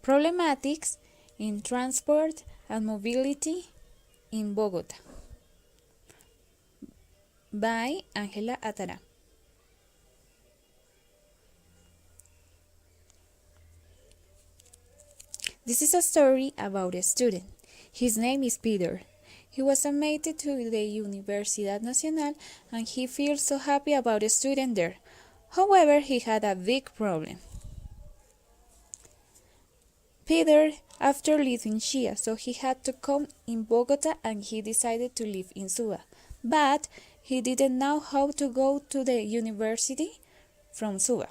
Problematics in Transport and Mobility in Bogota by Ángela Atara. This is a story about a student. His name is Peter. He was admitted to the Universidad Nacional and he feels so happy about a student there. However, he had a big problem. Peter, after leaving Chía, so he had to come in Bogota and he decided to live in Suba. But he didn't know how to go to the university from Suba.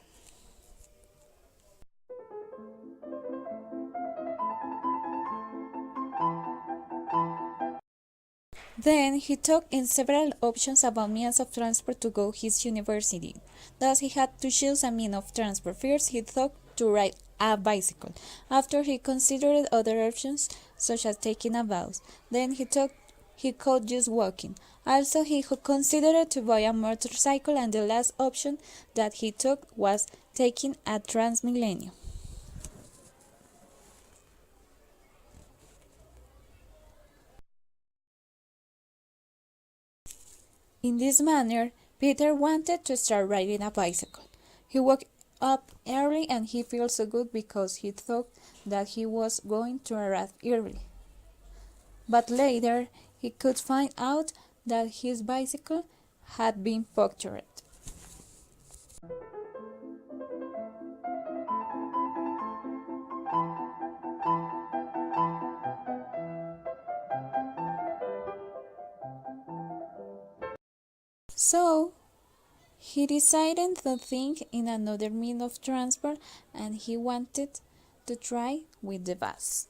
Then he took in several options about means of transport to go his university. Thus he had to choose a mean of transport. First he thought to ride a bicycle. After he considered other options such as taking a bus. Then he thought he could just walking. Also he considered to buy a motorcycle and the last option that he took was taking a Transmilenio. In this manner, Peter wanted to start riding a bicycle. He woke up early and he felt so good because he thought that he was going to arrive early. But later, he could find out that his bicycle had been punctured. So, he decided to think in another means of transport and he wanted to try with the bus.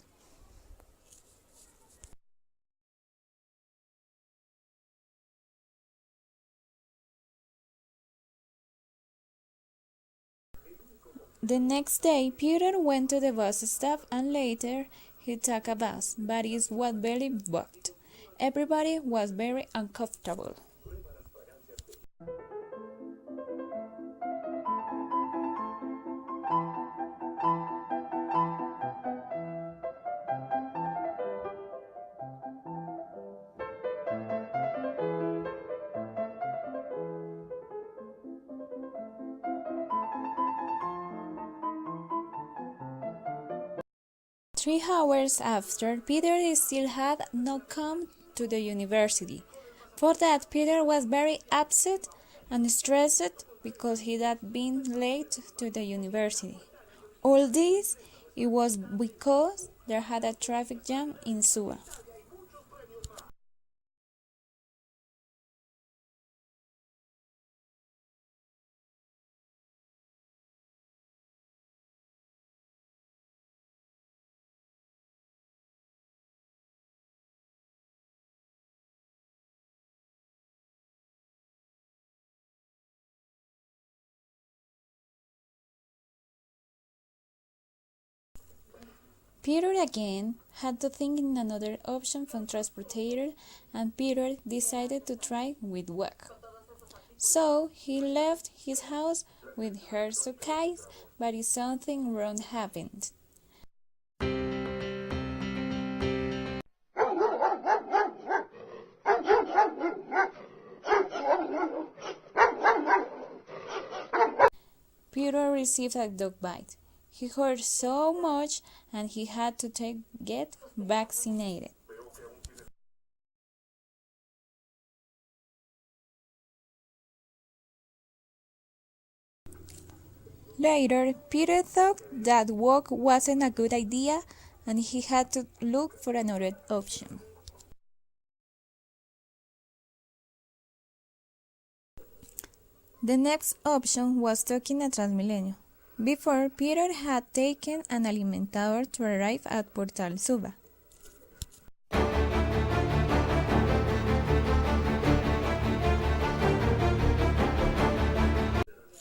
The next day, Peter went to the bus stop and later he took a bus, but it was very booked. Everybody was very uncomfortable. Three hours after, Peter still had not come to the university. For that, Peter was very upset and stressed because he had been late to the university. All this, it was because there had a traffic jam in Suba. Peter again had to think in another option from transportator and Peter decided to try with walk. So he left his house with her suitcase, but something wrong happened. Peter received a dog bite. He hurt so much and he had to get vaccinated. Later, Peter thought that walk wasn't a good idea and he had to look for another option. The next option was taking a Transmilenio. Before, Peter had taken an Alimentador to arrive at Portal Suba.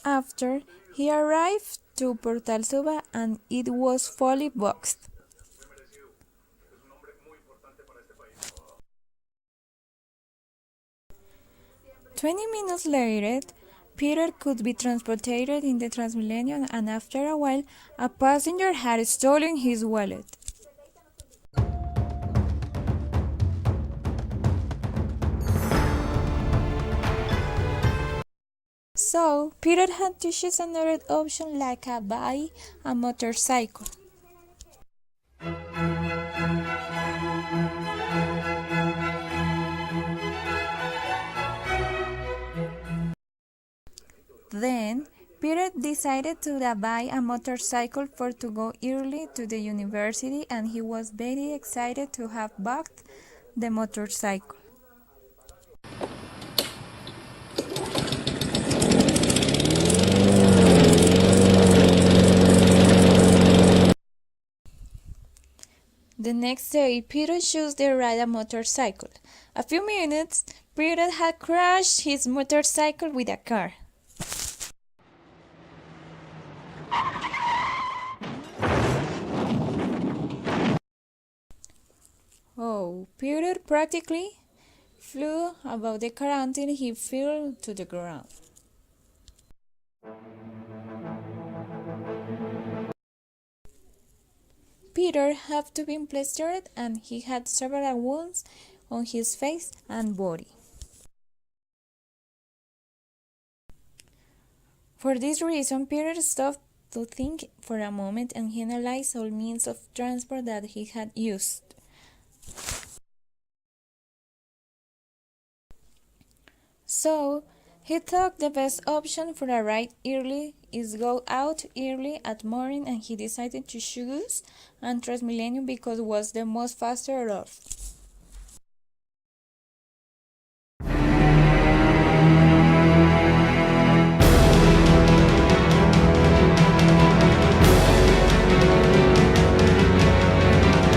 After, he arrived to Portal Suba and it was fully booked. 20 minutes later, Peter could be transported in the Transmillennium, and after a while, a passenger had stolen his wallet. So, Peter had to choose another option like buy a motorcycle. Then, Peter decided to buy a motorcycle for to go early to the university, and he was very excited to have bought the motorcycle. The next day, Peter chose to ride a motorcycle. A few minutes, Peter had crashed his motorcycle with a car. Oh, Peter practically flew above the car until he fell to the ground. Peter had to be plastered, and he had several wounds on his face and body. For this reason, Peter stopped to think for a moment, and he analyzed all means of transport that he had used. So, he thought the best option for a ride early is go out early at morning, and he decided to choose Transmillennium because it was the most faster of.